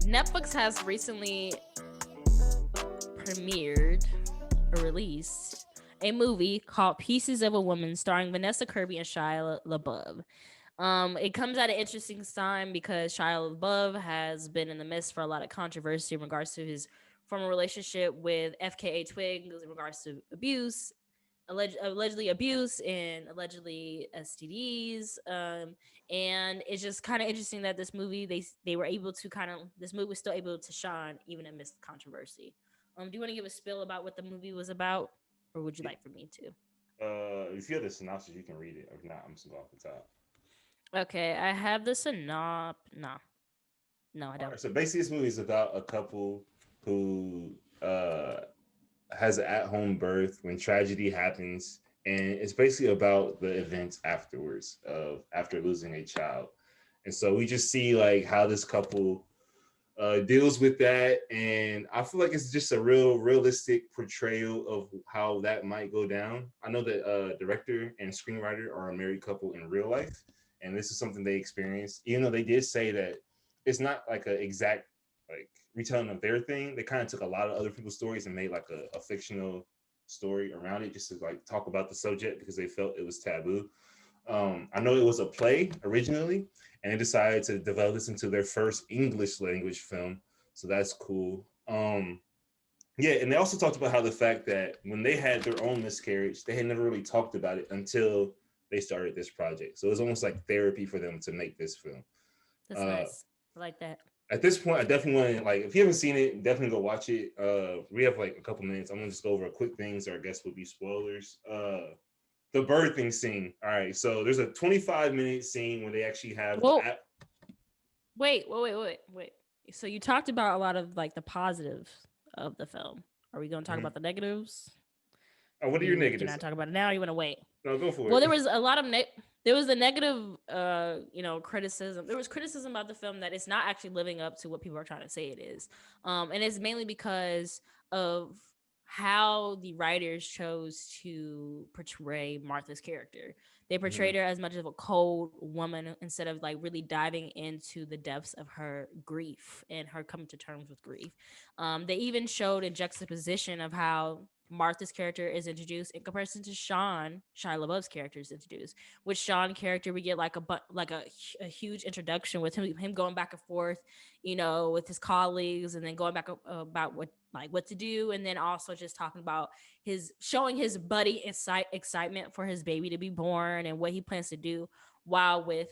Netflix has recently premiered or released a movie called Pieces of a Woman starring Vanessa Kirby and Shia LaBeouf. It comes at an interesting time because Shia LaBeouf has been in the midst for a lot of controversy in regards to his former relationship with FKA Twigs in regards to abuse, allegedly abuse and allegedly STDs. And it's just kind of interesting that this movie they were able to this movie was still able to shine even amidst controversy. Do you want to give a spill about what the movie was about, or would you like for me to? If you have the synopsis, you can read it. If not, I'm just going off the top. Okay, I have the synop. No, I All don't. right. So basically, this movie is about a couple who has an at-home birth when tragedy happens, and it's basically about the events afterwards of after losing a child. And so we just see like how this couple deals with that, and I feel like it's just a real realistic portrayal of how that might go down. I know that director and screenwriter are a married couple in real life, and this is something they experienced. Even though they did say that it's not like an exact like retelling of their thing, they kind of took a lot of other people's stories and made like a fictional story around it just to like talk about the subject because they felt it was taboo. I know it was a play originally, and they decided to develop this into their first English language film. So that's cool. Yeah, and they also talked about how the fact that when they had their own miscarriage, they had never really talked about it until they started this project. So it was almost like therapy for them to make this film. That's Uh, nice. I like that. at this point, I definitely want to like if you haven't seen it, definitely go watch it. We have like a couple minutes. I'm gonna just go over a quick things, or I guess would be spoilers. The birthing scene. All right, so there's a 25-minute scene where they actually have the Well, app. wait. So you talked about a lot of like the positives of the film. Are we going to talk Mhm. about the negatives? Oh, what are your Can negatives? I talk about it now? Or you want to wait? No, go for Well, it. there was a lot of there was a negative, criticism. There was criticism about the film that it's not actually living up to what people are trying to say it is, and it's mainly because of how the writers chose to portray Martha's character. They Mm-hmm. portrayed her as much of a cold woman instead of like really diving into the depths of her grief and her coming to terms with grief. They even showed a juxtaposition of how Martha's character is introduced in comparison to Shia LaBeouf's character is introduced. With Sean's character, we get like a huge introduction with him going back and forth, with his colleagues, and then going back about what to do, and then also just talking about his showing his buddy excitement for his baby to be born and what he plans to do. While with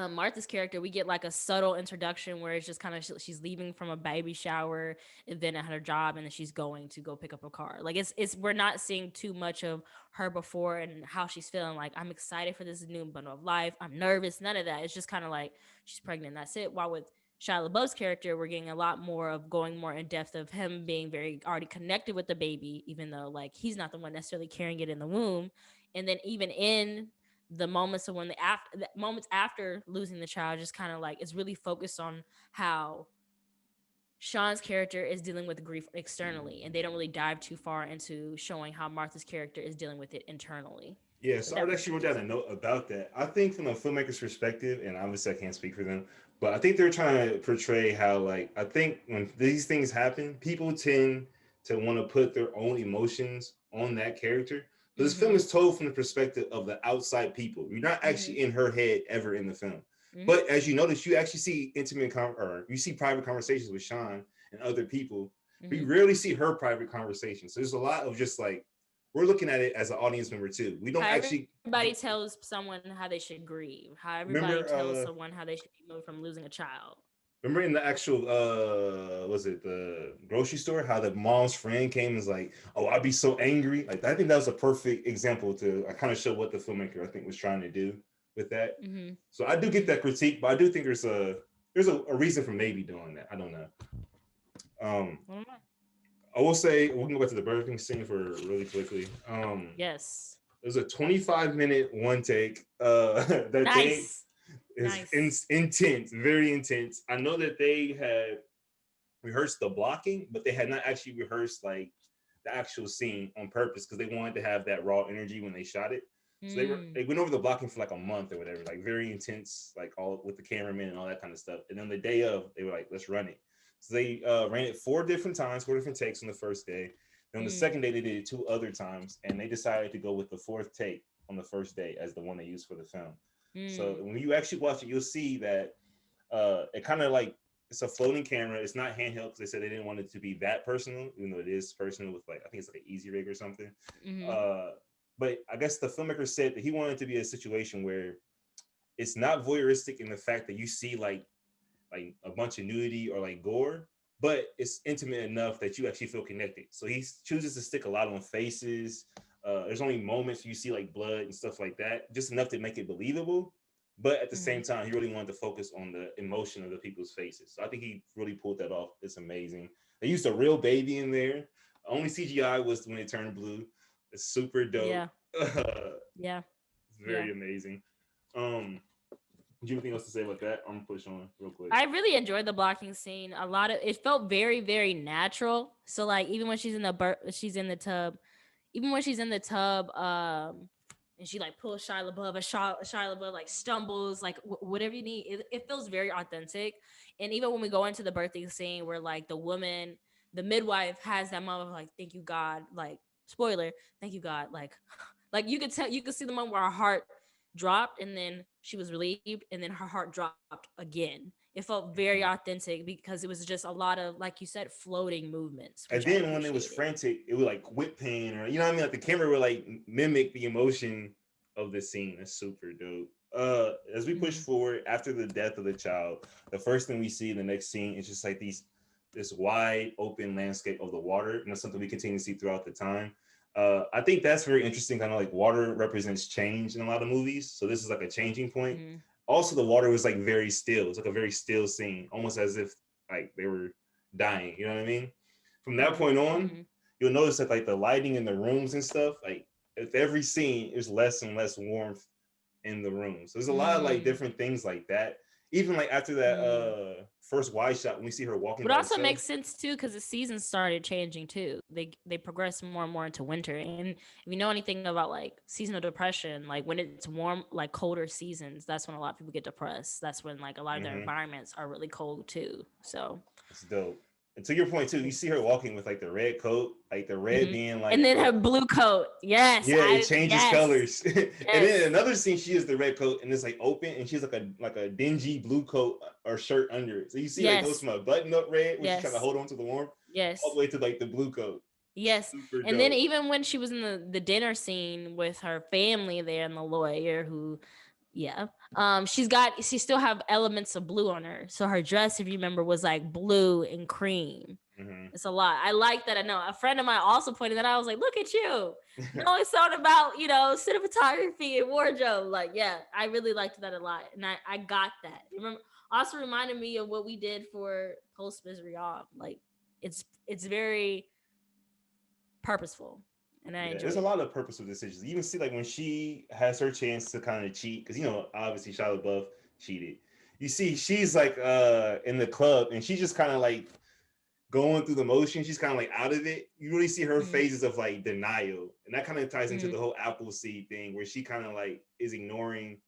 Martha's character, we get like a subtle introduction where it's just kind of she's leaving from a baby shower and then at her job, and then she's going to go pick up a car. Like it's we're not seeing too much of her before and how she's feeling. Like I'm excited for this new bundle of life. I'm nervous. None of that. It's just kind of like she's pregnant. That's it. While with Shia LaBeouf's character, we're getting a lot more of going more in depth of him being very already connected with the baby, even though like he's not the one necessarily carrying it in the womb. And then even in the moments of when the moments after losing the child, just kind of like it's really focused on how Sean's character is dealing with grief externally, and they don't really dive too far into showing how Martha's character is dealing with it internally. Yeah, But so that I was actually wrote down a note about that. I think from a filmmaker's perspective, and obviously I can't speak for them, but I think they're trying to portray how, like, I think when these things happen, people tend to want to put their own emotions on that character. But this film mm-hmm, is told from the perspective of the outside people. You're not mm-hmm, actually in her head ever in the film. mm-hmm, But as you notice, you actually see or you see private conversations with Sean and other people. But mm-hmm. you rarely see her private conversations. So there's a lot of just like we're looking at it as an audience member too. We don't How actually everybody tells someone how they should grieve, how everybody remember. tells someone how they should be moved from losing a child. Remember in the actual was it the grocery store how the mom's friend came and was like, oh, I'd be so angry. Like I think that was a perfect example to I kind of show what the filmmaker I think was trying to do with that. Mm-hmm, So I do get mm-hmm. that critique, but I do think there's a reason for maybe doing that. I don't know. Um, I don't know. I will say we can go back to the Burger King scene for really quickly. Yes. It was a 25-minute one take that they Nice. Nice. intense, very intense. I know that they had rehearsed the blocking, but they had not actually rehearsed like the actual scene on purpose because they wanted to have that raw energy when they shot it. So they went over the blocking for like a month or whatever, like very intense, like all with the cameraman and all that kind of stuff. And then the day of, they were like, let's run it. So they ran it 4 different times, 4 different takes on the first day. Then on the second day, they did it 2 other times, and they decided to go with the fourth take on the first day as the one they used for the film. So when you actually watch it, you'll see that it kind of like it's a floating camera. It's not handheld because they said they didn't want it to be that personal, even though it is personal with like I think it's like an easy rig or something. But I guess the filmmaker said that he wanted it to be a situation where it's not voyeuristic in the fact that you see like a bunch of nudity or like gore, but it's intimate enough that you actually feel connected. So he chooses to stick a lot on faces. There's only moments you see like blood and stuff like that, just enough to make it believable. But at the same time, he really wanted to focus on the emotion of the people's faces. So I think he really pulled that off. It's amazing. They used a real baby in there. Only CGI was when it turned blue. It's super dope. Yeah. Yeah. It's Yeah. very amazing. Do you have anything else to say about that? I'm gonna push on real quick. I really enjoyed the blocking scene. A lot of it felt very, very natural. So like even when she's in she's in the tub, even when she's in the tub, and she like pulls Shia LaBeouf, and Shia LaBeouf like stumbles, like whatever you need. It feels very authentic. And even when we go into the birthing scene, where like the woman, the midwife, has that moment of like, "Thank you, God." Like spoiler, "Thank you, God." Like you could tell, you could see the moment where her heart dropped, and then she was relieved, and then her heart dropped again. It felt very authentic because it was just a lot of, like you said, floating movements, And which I then when it was appreciated. frantic, it would like whip pain or you know what I mean? Like the camera would like mimic the emotion of the scene. That's super dope. As we push Mm-hmm. forward after the death of the child, the first thing we see in the next scene is just like this wide open landscape of the water, and that's something we continue to see throughout the time. I think that's very interesting. Kind of like water represents change in a lot of movies, so this is like a changing point. Mm-hmm. Also, the water was like very still. It's like a very still scene, almost as if like they were dying. You know what I mean? From that point on, Mm-hmm. you'll notice that like the lighting in the rooms and stuff, like with every scene, there's less and less warmth in the room. So there's a lot of like Mm-hmm. different things like that. Even like after that first wide shot when we see her walking But by also herself. makes sense too because the seasons started changing too. They progress more and more into winter. And if you know anything about like seasonal depression, like when it's warm, like colder seasons, that's when a lot of people get depressed. That's when like a lot of their Mm-hmm. environments are really cold too. So It's dope. And to your point too, you see her walking with like the red coat, like the red mhm. being And like then her the blue coat. Yes, yeah, it changes yes, colors. And then in yes, another scene, she has the red coat and it's like open, and she's like a dingy blue coat or shirt under it. So you see like goes yes, from a button up red, where she's trying to yes, hold on to the warmth, all yes. the way to like the blue coat. Yes. Super And then dope. even when she was in the dinner scene with her family there and the lawyer who yeah. She still have elements of blue on her. So her dress, if you remember, was like blue and cream. Mm-hmm. It's a lot. I like that. I know a friend of mine also pointed that out. I was like, look at you. No, it's something about, cinematography and wardrobe. Like, yeah, I really liked that a lot. And I got that. Remember, also reminded me of what we did for Post Misery Off. Like it's very purposeful, and I Yeah, there's a enjoyed it. lot of purposeful decisions. You even see like when she has her chance to kind of cheat, because obviously Shia LaBeouf cheated. You see, she's like in the club, and she's just kind of like going through the motion. She's kind of like out of it. You really see her Mm, phases of like denial, and that kind of ties into mm, the whole Appleseed thing, where she kind of like is ignoring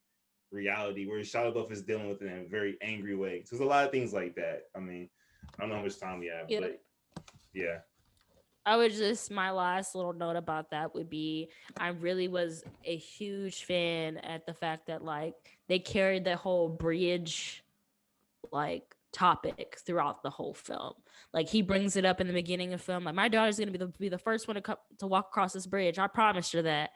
reality, where Shia LaBeouf is dealing with it in a very angry way. So there's a lot of things like that. I mean, I don't know how much time we have, yeah. but yeah. I would just my last little note about that would be I really was a huge fan at the fact that like they carried that whole bridge like topic throughout the whole film. Like he brings it up in the beginning of the film. Like my daughter's gonna be the first one to walk across this bridge. I promised her that.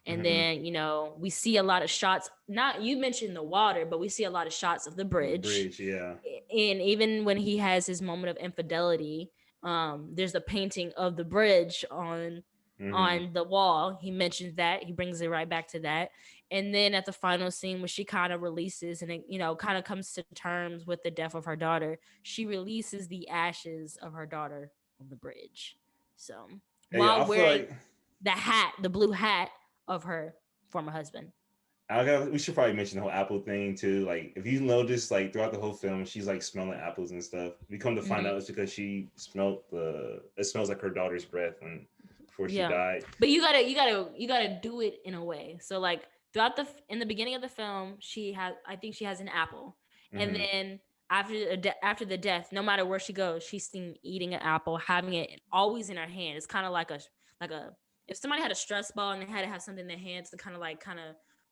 And Mm-hmm. then we see a lot of shots. Not you mentioned the water, but we see a lot of shots of the The bridge. bridge, yeah. And even when he has his moment of infidelity, there's a painting of the bridge Mm-hmm. on the wall. He mentions that. He brings it right back to that. And then at the final scene where she kind of releases and it, kind of comes to terms with the death of her daughter, she releases the ashes of her daughter on the bridge. So Yeah, while I feel wearing like the blue hat of her former husband. we should probably mention the whole apple thing too. Like, if you notice, like throughout the whole film, she's like smelling apples and stuff. We come to find Mm-hmm. out it's because she smelled it smells like her daughter's breath before she Yeah, died. but you gotta do it in a way. So like in the beginning of the film, I think she has an apple, and Hmm. then after the death, no matter where she goes, she's seen eating an apple, having it always in her hand. It's kind of like a if somebody had a stress ball and they had to have something in their hands to kind of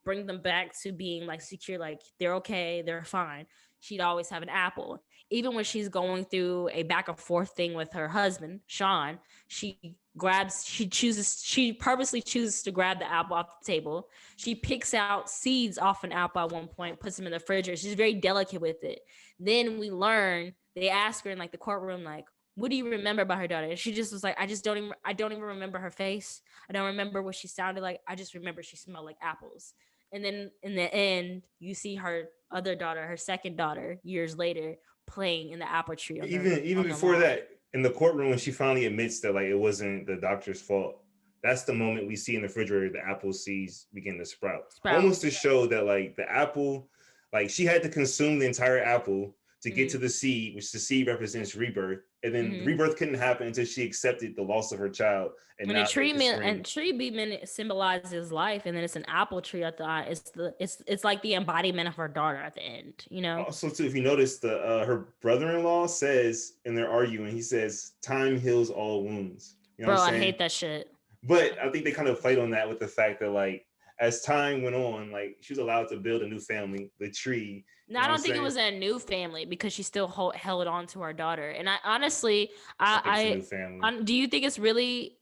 bring them back to being like secure, like they're okay, they're fine. She'd always have an apple. Even when she's going through a back and forth thing with her husband, Sean, she purposely chooses to grab the apple off the table. She picks out seeds off an apple at one point, puts them in the refrigerator. She's very delicate with it. Then we learn, they ask her in like the courtroom, like, what do you remember about her daughter? And she just was like, I don't even remember her face. I don't remember what she sounded like. I just remember she smelled like apples. And then in the end, you see her other daughter, her second daughter, years later, playing in the apple tree Even on the before lawn. that, in the courtroom, when she finally admits that like it wasn't the doctor's fault, that's the moment we see in the refrigerator the apple seeds begin to sprout, Sprout. almost to show that like the apple, like she had to consume the entire apple to get to Mm-hmm. the seed, which the seed represents rebirth, and then the Mm-hmm. rebirth couldn't happen until she accepted the loss of her child and And the not tree the scream. tree symbolizes life, and then it's an apple tree at the eye. It's like the embodiment of her daughter at the end. You know, Also, too, if you notice, the her brother-in-law says, and they're arguing, he says, "Time heals all wounds." You know what I'm bro, I saying? hate that shit. But I I think they hate kind of that played shit. on that with the fact that like as time went on, like she was allowed to build a new family, the tree. No, You I know what I'm don't think it saying? was a new family because she still held on to her daughter. And I honestly, I think it's a new family. do you think it's really?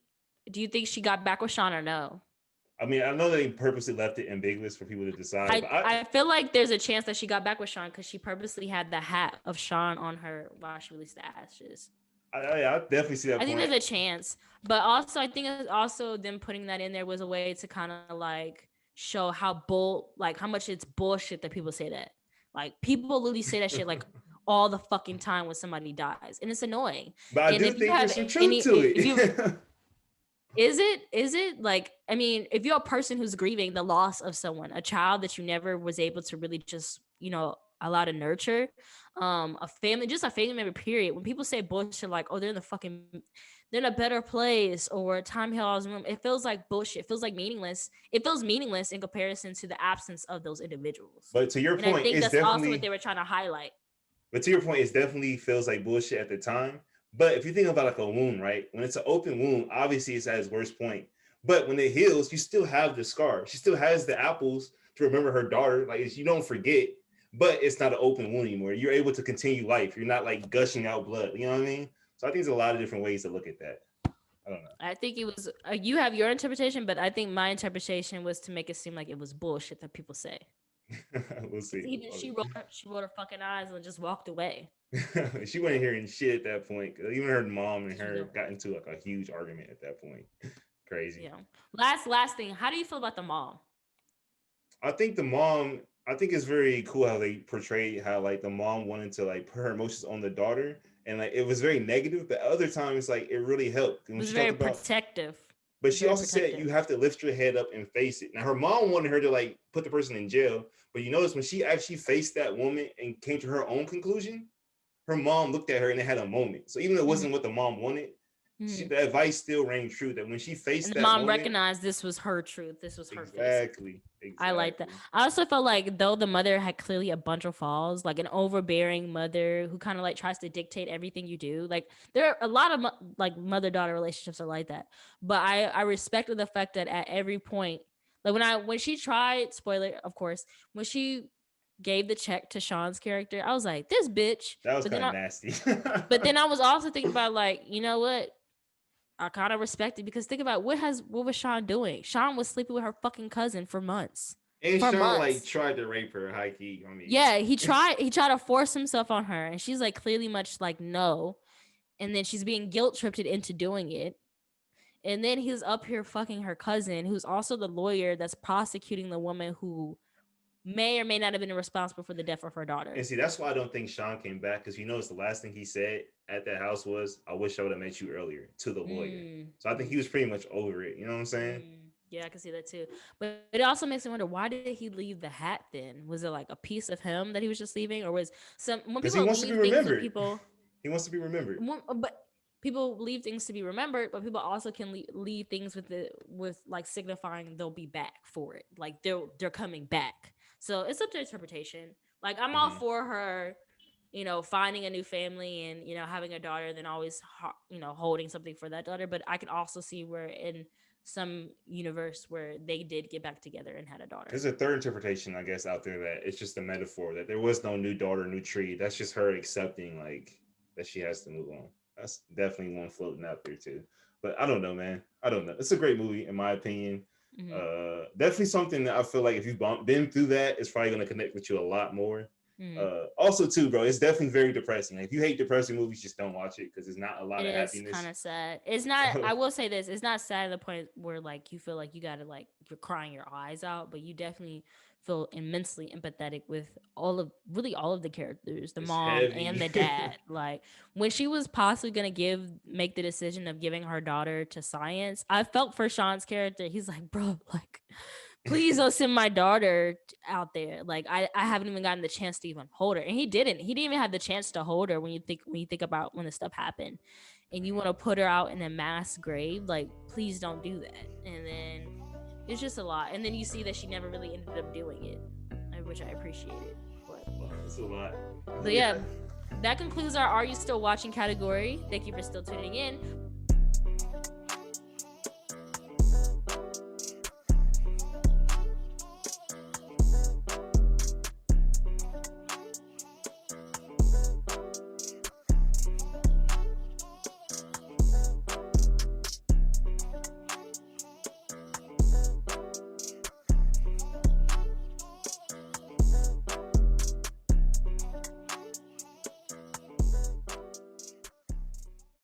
Do you think she got back with Sean or no? I mean, I know they purposely left it ambiguous for people to decide, but I feel like there's a chance that she got back with Sean because she purposely had the hat of Sean on her while she released the ashes. I definitely see that I think point. there's a chance, but also I think it's also them putting that in there was a way to kind of like show like how much it's bullshit that people say that. Like people literally say that shit like all the fucking time when somebody dies, and it's annoying. But I And do if you think have there's some truth any, to if you it. is it like, I mean, if you're a person who's grieving the loss of someone, a child that you never was able to really just, allow to nurture, a family, just a family member, period. When people say bullshit like, oh, they're in a better place or time heals room, it feels like bullshit. It feels like meaningless. It feels meaningless in comparison to the absence of those individuals. But to your And I point, think it's that's also what definitely they were trying to highlight. But to your point, it definitely feels like bullshit at the time. But if you think about like a wound, right? When it's an open wound, obviously it's at its worst point. But when it heals, you still have the scar. She still has the apples to remember her daughter. Like you don't forget, but it's not an open wound anymore. You're able to continue life. You're not like gushing out blood. You know what I mean? So I think there's a lot of different ways to look at that. I don't know. I think it was you have your interpretation, but I think my interpretation was to make it seem like it was bullshit that people say. We'll Because see. even she rolled her fucking eyes and just walked away. She wasn't hearing shit at that point. Even her mom and She was her a, got into like a huge argument at that point. Crazy. yeah. Last thing, how do you feel about the mom? I think the mom, I think it's very cool how they portrayed how like the mom wanted to like put her emotions on the daughter, and like it was very negative, but other times like it really helped. And It when was she talked very about, protective. but she Very also said protective. you have to lift your head up and face it. Now her mom wanted her to like put the person in jail, but you notice when she actually faced that woman and came to her own conclusion, her mom looked at her and they had a moment. So even though it Hmm. wasn't what the mom wanted, Hmm. the advice still rang true that when she And faced the that mom moment, recognized this was her truth. This was her facing. exactly, I like that. exactly. I also felt like though the mother had clearly a bunch of flaws, like an overbearing mother who kind of like tries to dictate everything you do. Like there are a lot of like mother daughter relationships are like that. But I respected the fact that at every point, like when she tried, spoiler of course, when she gave the check to Sean's character, I was like, this bitch. That was But kind of nasty. but then I was also thinking about like, you know what? I kind of respect it because think about what was Sean doing? Sean was sleeping with her fucking cousin for months. And For Sean like months. tried to rape her, high key. I mean, Yeah, he tried to force himself on her and she's like clearly much like no. And then she's being guilt tripped into doing it. And then he's up here fucking her cousin, who's also the lawyer that's prosecuting the woman who may or may not have been responsible for the death of her and daughter. see that's why I don't think Sean came back because you notice the last thing he said at that house was, "I wish I would have met you earlier" to the lawyer. Mm, So I think he mm, was pretty much over it. You know what I'm saying? yeah, I can see that too. But it also makes me wonder, why did he leave the hat then? Was it like a piece of him that he was just leaving, or was some when Because he people wants to be leave things with remembered. people? He wants to be remembered. But people leave things to be remembered, but people also can leave things with like signifying they'll be back for it, like they're coming back. So it's up to interpretation. Like I'm all Mm-hmm. for her, finding a new family and having a daughter, and then always holding something for that daughter. But I can also see where in some universe where they did get back together and had a daughter. There's a third interpretation, I guess, out there that it's just a metaphor that there was no new daughter, new tree. That's just her accepting like that she has to move on. That's definitely one floating out there too. But I don't know, man. I don't know. It's a great movie in my opinion. Mm-hmm. Definitely something that I feel like if you've been through that, it's probably gonna connect with you a lot more. Mm-hmm. Also, too, bro, it's definitely very depressing. Like, if you hate depressing movies, just don't watch it because it's not a It lot of is kind happiness. of sad. It's not. I will say this: it's not sad to the point where like you feel like you gotta like you're crying your eyes out, but you definitely feel immensely empathetic with all of the characters, the It's mom and heavy. the dad. Like when she was possibly gonna make the decision of giving her daughter to science, I felt for Sean's character. He's like, bro, like please don't send my daughter out there. Like I haven't even gotten the chance to even hold her, and he didn't even have the chance to hold her when you think about when the stuff happened, and you want to put her out in a mass grave. Like please don't do that. And then it's just a lot, and then you see that she never really ended up doing it, which I appreciated. but It's a lot. but Yeah. yeah, that concludes our Are You Still Watching category. Thank you for still tuning in.